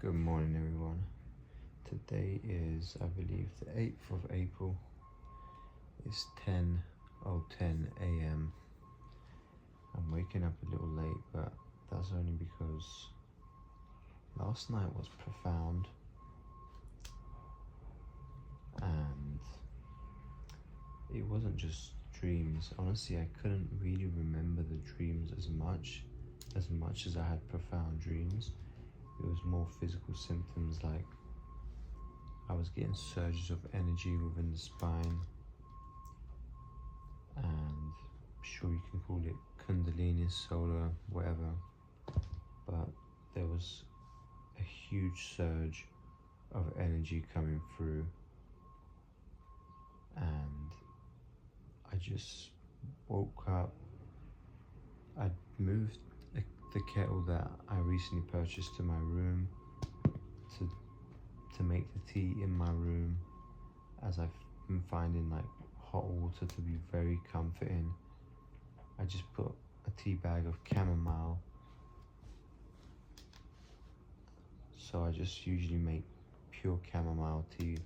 Good morning, everyone. Today is, I believe, the 8th of April. It's 10:10 a.m. I'm waking up a little late, but that's only because last night was profound and it wasn't just dreams. Honestly, I couldn't really remember the dreams as much as I had profound dreams. It was more physical symptoms, like I was getting surges of energy within the spine, and sure, you can call it Kundalini, solar, whatever, but there was a huge surge of energy coming through, and I just woke up. I moved the kettle that I recently purchased to my room to make the tea in my room, as I've been finding like hot water to be very comforting. I just put a tea bag of chamomile, so I just usually make pure chamomile tea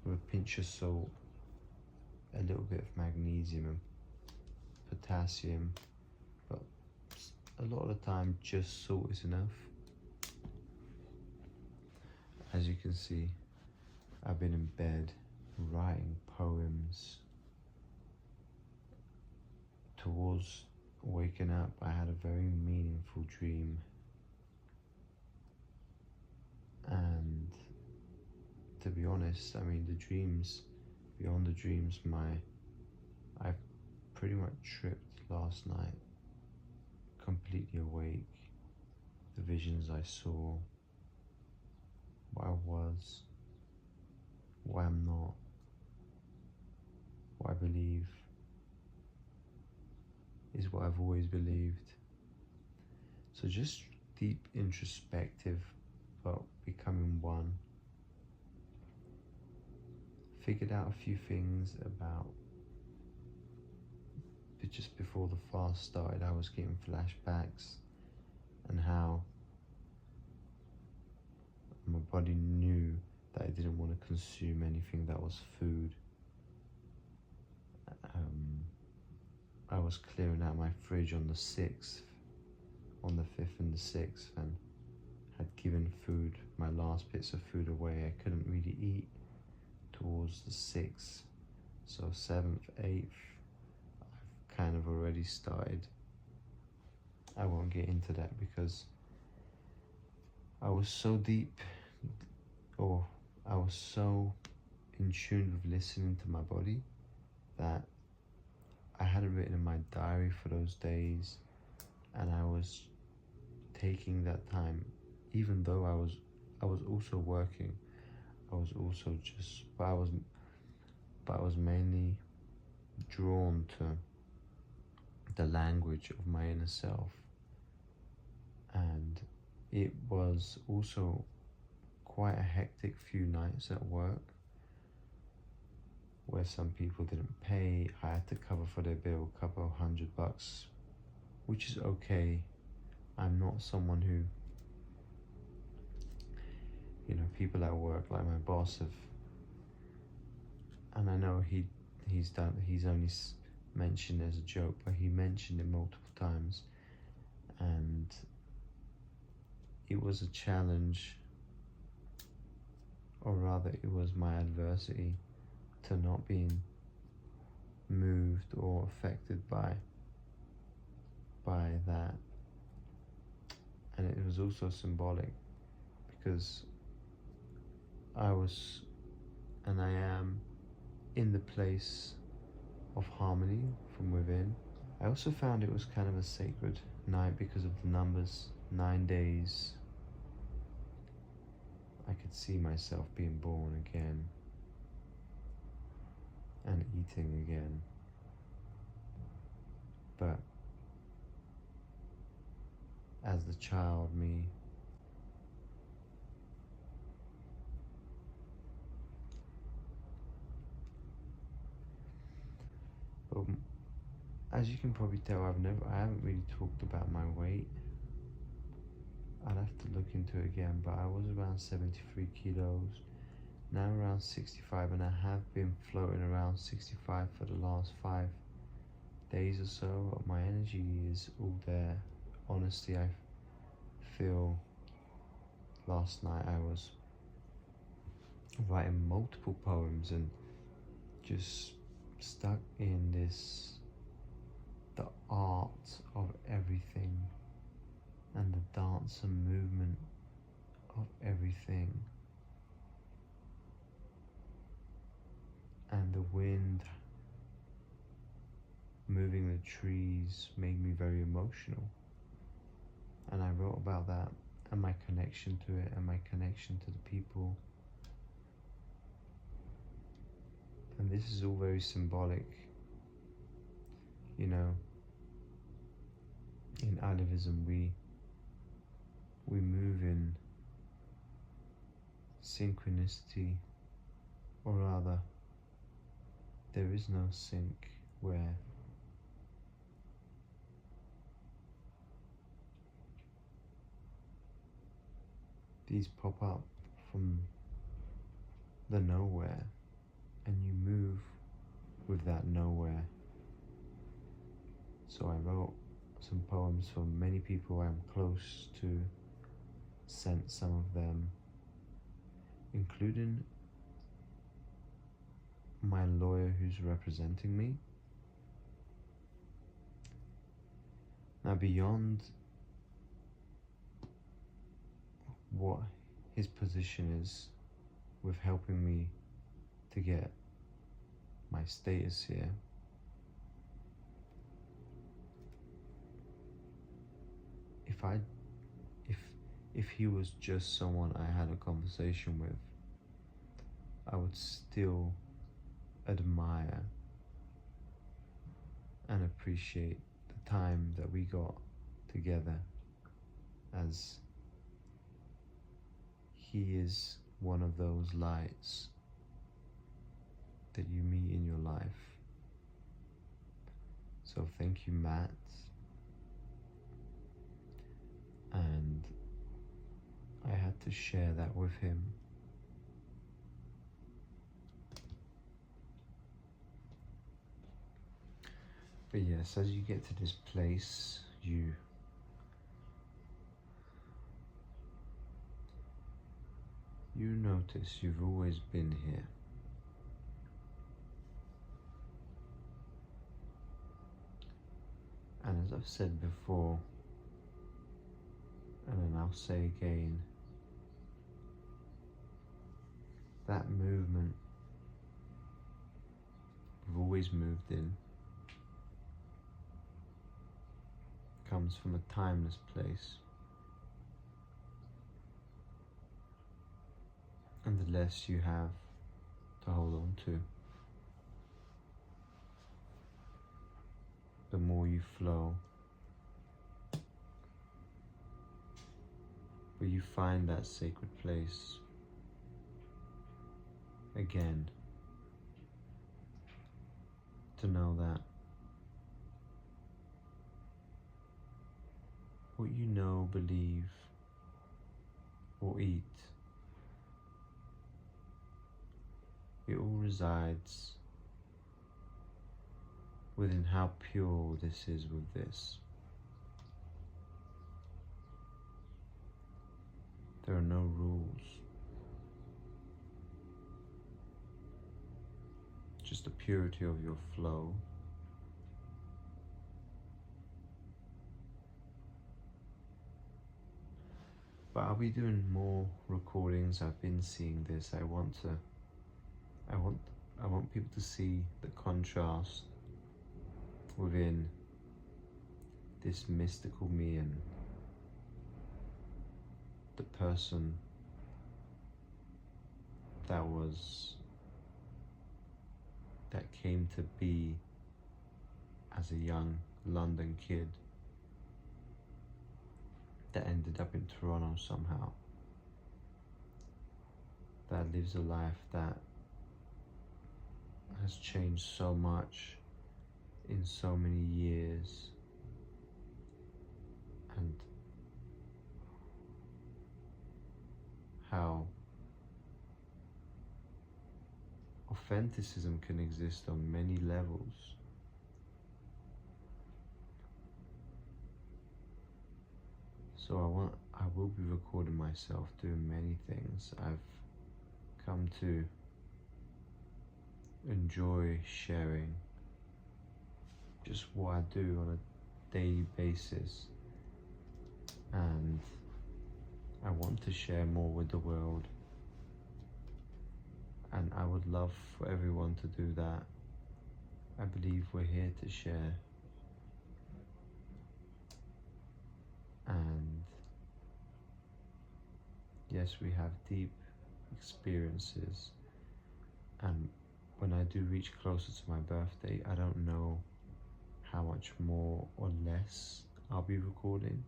with a pinch of salt, a little bit of magnesium and potassium, but a lot of the time just salt is enough. As you can see, I've been in bed writing poems. Towards waking up, I had a very meaningful dream, and to be honest, I mean, beyond the dreams, I pretty much tripped last night, completely awake. The visions I saw, what I was, what I'm not, what I believe is what I've always believed. So just deep introspective about becoming one. Figured out a few things about just before the fast started. I was getting flashbacks, and how my body knew that I didn't want to consume anything that was food. I was clearing out my fridge on the 5th and the 6th, and had given my last bits of food away. I couldn't really eat towards the 6th, so 7th, 8th, I've kind of already started. I won't get into that because I was so I was so in tune with listening to my body that I had it written in my diary for those days, and I was taking that time, even though I was also working. I was also but I was mainly drawn to the language of my inner self, and it was also quite a hectic few nights at work, where some people didn't pay. I had to cover for their bill, a couple of $100, which is okay. I'm not someone who, people at work, like my boss, and I know he's only mentioned it as a joke, but he mentioned it multiple times, and it was a challenge, or rather it was my adversity to not being moved or affected by that. And it was also symbolic, because I was, and I am, in the place of harmony from within. I also found it was kind of a sacred night because of the numbers, 9 days. I could see myself being born again and eating again. But as the child me, but as you can probably tell, I haven't really talked about my weight. I'd have to look into it again, but I was around 73 kilos, now around 65, and I have been floating around 65 for the last 5 days or so. My energy is all there. Honestly, I feel last night I was writing multiple poems and just stuck in the art of everything and the dance and movement of everything, and the wind moving the trees made me very emotional, and I wrote about that and my connection to it and my connection to the people. And this is all very symbolic, you know. In Adavism, we move in synchronicity, or rather, there is no sync, where these pop up from the nowhere and you move with that nowhere. So I wrote some poems for many people I'm close to, sent some of them, including my lawyer who's representing me. Now, beyond what his position is with helping me to get my status here, if he was just someone I had a conversation with, I would still admire and appreciate the time that we got together, as he is one of those lights that you meet in your life. So thank you, Matt. And I had to share that with him. But yes, as you get to this place, you notice you've always been here. And as I've said before, and then I'll say again, that movement we've always moved in comes from a timeless place. And the less you have to hold on to, the more you flow. But you find that sacred place again, to know that what you know, believe, or eat, it all resides within how pure this is with this. There are no rules, just the purity of your flow. But I'll be doing more recordings. I've been seeing this. I want people to see the contrast within this mystical me and the person that came to be as a young London kid that ended up in Toronto somehow, that lives a life that has changed so much in so many years, and how authenticism can exist on many levels. So I will be recording myself doing many things. I've come to enjoy sharing just what I do on a daily basis, and I want to share more with the world, and I would love for everyone to do that. I believe we're here to share, and yes, we have deep experiences, and when I do reach closer to my birthday, I don't know how much more or less I'll be recording,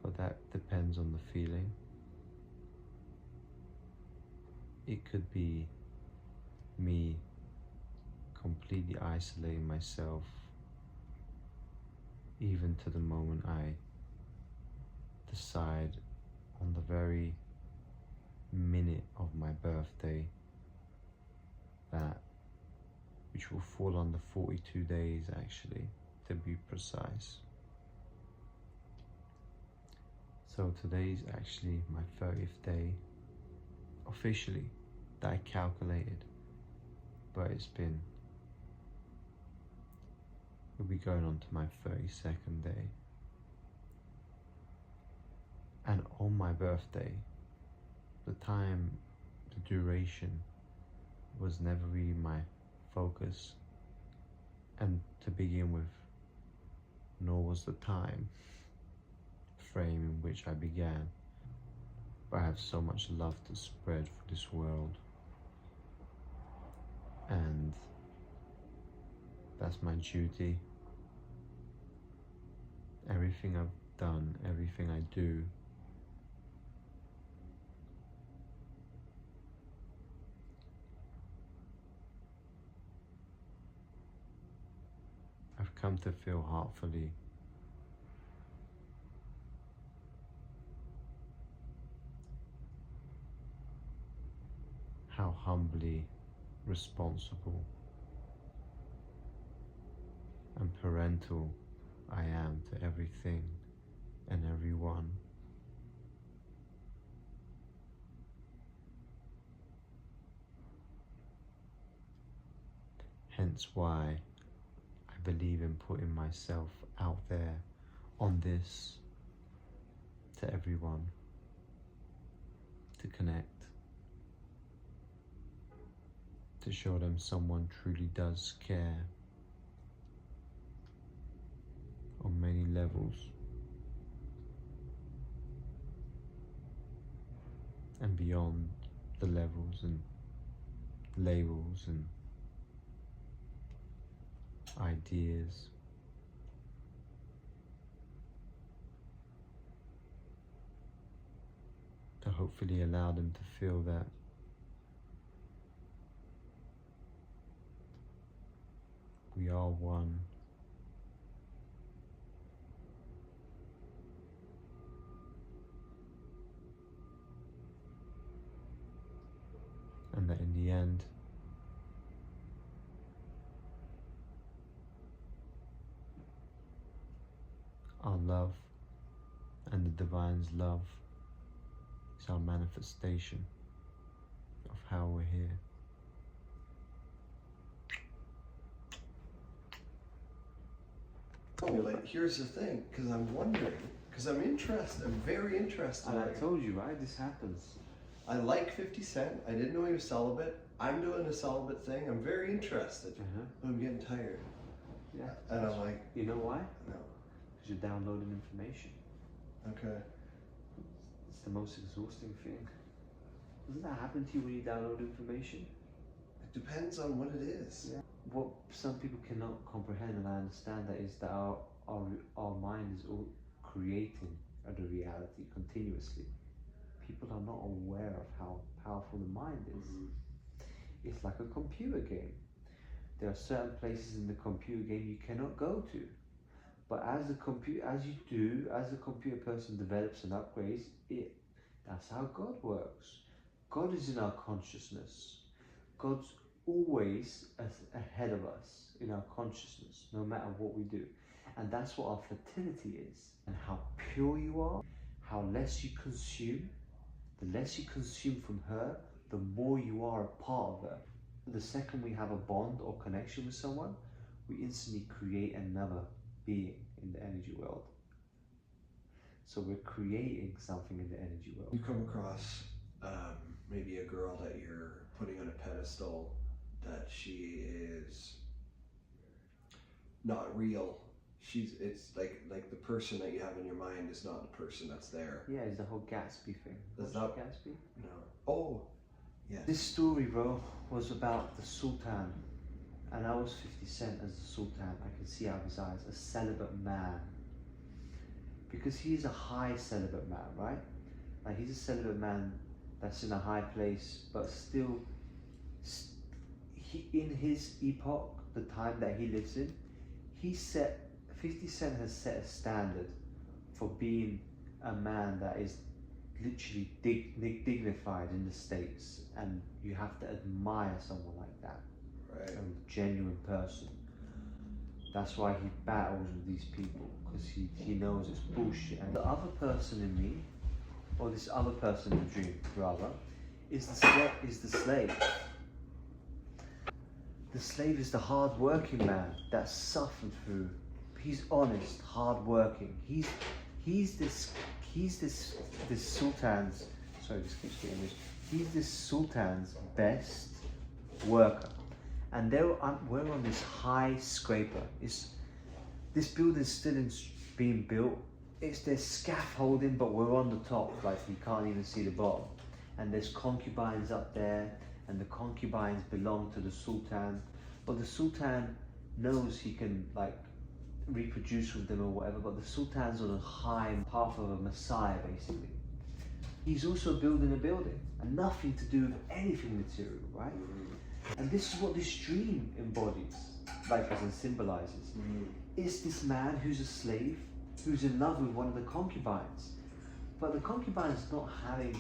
but that depends on the feeling. It could be me completely isolating myself, even to the moment I decide on the very minute of my birthday, that which will fall under 42 days actually, to be precise. So today's actually my 30th day officially that I calculated, but we'll be going on to my 32nd day. And on my birthday, the time, the duration was never really my focus, and to begin with, nor was the time frame in which I began. But I have so much love to spread for this world, and that's my duty. Everything I've done, everything I do, I've come to feel heartfully how humbly responsible and parental I am to everything and everyone. Hence why I believe in putting myself out there on this to everyone, to connect, to show them someone truly does care on many levels, and beyond the levels and labels and ideas. To hopefully allow them to feel that we are one, and that in the end, our love and the Divine's love is our manifestation of how we're here. Oh, like, here's the thing, because I'm wondering, because I'm interested, I'm very interested. And I told you, right? This happens. I like 50 Cent. I didn't know he was celibate. I'm doing a celibate thing. I'm very interested. But I'm getting tired. Yeah. And I'm like, you know why? No. Because you're downloading information. Okay. It's the most exhausting thing. Doesn't that happen to you when you download information? It depends on what it is. Yeah. What some people cannot comprehend, and I understand that, is that our mind is all creating the reality continuously. People are not aware of how powerful the mind is. It's like a computer game. There are certain places in the computer game you cannot go to. But as the computer person develops and upgrades, that That's how God works. God is in our consciousness. God's always ahead of us in our consciousness, no matter what we do. And that's what our fertility is. And how pure you are, how less you consume. The less you consume from her, the more you are a part of her. The second we have a bond or connection with someone, we instantly create another being in the energy world. So we're creating something in the energy world. You come across maybe a girl that you're putting on a pedestal, that she is not real. It's like the person that you have in your mind is not the person that's there. Yeah, it's the whole Gatsby thing. Is that Gatsby? No. Oh, yeah. This story, bro, was about the Sultan, and I was 50 Cent as the Sultan. I can see out of his eyes, a celibate man. Because he's a high celibate man, right? Like he's a celibate man that's in a high place, but still, in his epoch, the time that he lives in, 50 Cent has set a standard for being a man that is literally dignified in the States, and you have to admire someone like that. Right. A genuine person. That's why he battles with these people, because he knows it's bullshit. And the other person in me, or this other person in the dream, rather, is the slave. The slave is the hard-working man that suffered through. He's honest, hard-working. He's this sultan's. Sorry, this keeps getting this. He's this sultan's best worker. And we're on this high scraper. This building's still being built. There's scaffolding, but we're on the top, like you can't even see the bottom. And there's concubines up there, and the concubines belong to the sultan. But the sultan knows he can like reproduce with them or whatever, but the sultan's on a high path of a messiah, basically. He's also building a building, and nothing to do with anything material, right? And this is what this dream embodies, like as in symbolizes. It's this man who's a slave, who's in love with one of the concubines. But the concubine's not having,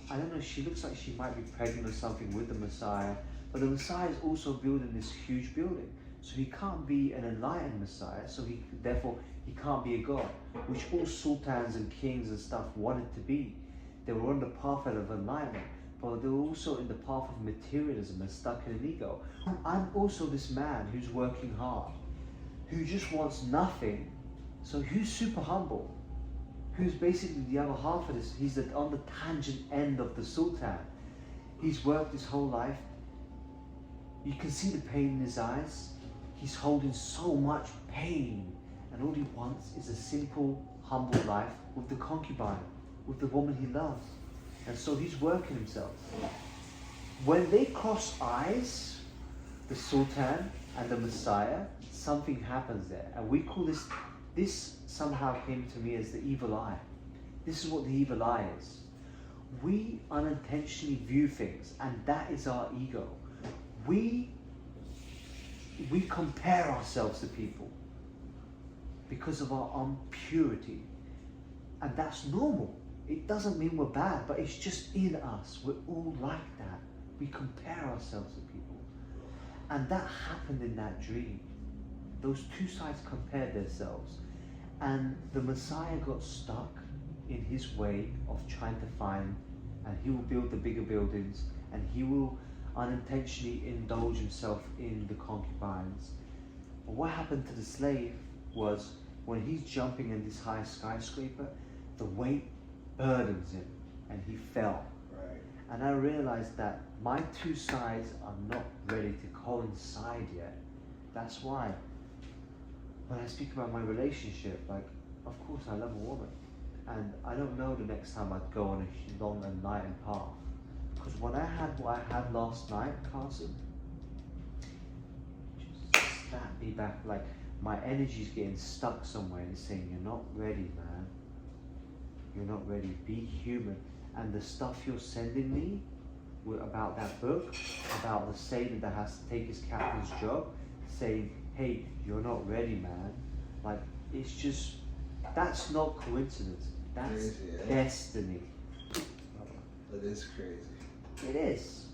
I don't know, she looks like she might be pregnant or something with the Messiah, but the Messiah is also building this huge building. So he can't be an enlightened Messiah, so therefore he can't be a god, which all sultans and kings and stuff wanted to be. They were on the path of enlightenment, but they were also in the path of materialism and stuck in an ego. I'm also this man who's working hard, who just wants nothing, so who's super humble, who's basically the other half of this. He's on the tangent end of the sultan. He's worked his whole life. You can see the pain in his eyes. He's holding so much pain, and all he wants is a simple, humble life with the concubine, with the woman he loves. And so he's working himself. When they cross eyes, the sultan and the Messiah, something happens there. And we call this somehow came to me as the evil eye. This is what the evil eye is. We unintentionally view things, and that is our ego. We compare ourselves to people because of our impurity. And that's normal. It doesn't mean we're bad, but it's just in us. We're all like that. We compare ourselves to people. And that happened in that dream. Those two sides compared themselves. And the Messiah got stuck in his way of trying to find, and he will build the bigger buildings, and he will unintentionally indulge himself in the concubines. But what happened to the slave was, when he's jumping in this high skyscraper, the weight burdens him, and he fell. Right. And I realized that my two sides are not ready to coincide yet. That's why when I speak about my relationship, like, of course I love a woman, and I don't know the next time I'd go on a long and enlightened path. Because when I had what I had last night, Carson, just snapped me back. Like, my energy's getting stuck somewhere and saying, you're not ready, man. You're not ready. Be human. And the stuff you're sending me about that book, about the sailor that has to take his captain's job, saying, hey, you're not ready, man. Like, it's just, that's not coincidence. That's destiny. That is crazy. It is.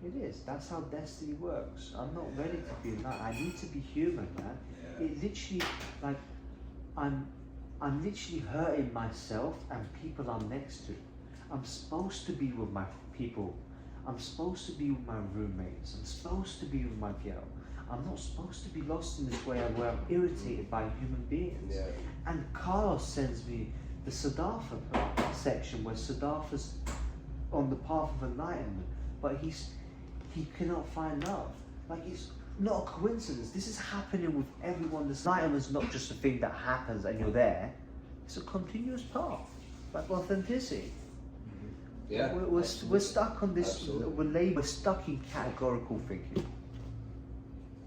It is. That's how destiny works. I'm not ready to be that. I need to be human, man. Yeah. It literally, like, I'm literally hurting myself and people I'm next to. I'm supposed to be with my people. I'm supposed to be with my roommates. I'm supposed to be with my girl. I'm not supposed to be lost in this way where I'm irritated by human beings. Yeah. And Carlos sends me the Siddhartha section where Siddhartha's on the path of enlightenment, but he cannot find love. Like, it's not a coincidence. This is happening with everyone. This enlightenment is not just a thing that happens and you're there. It's a continuous path, like authenticity. Yeah, We're stuck on this. Absolutely. We're stuck in categorical thinking.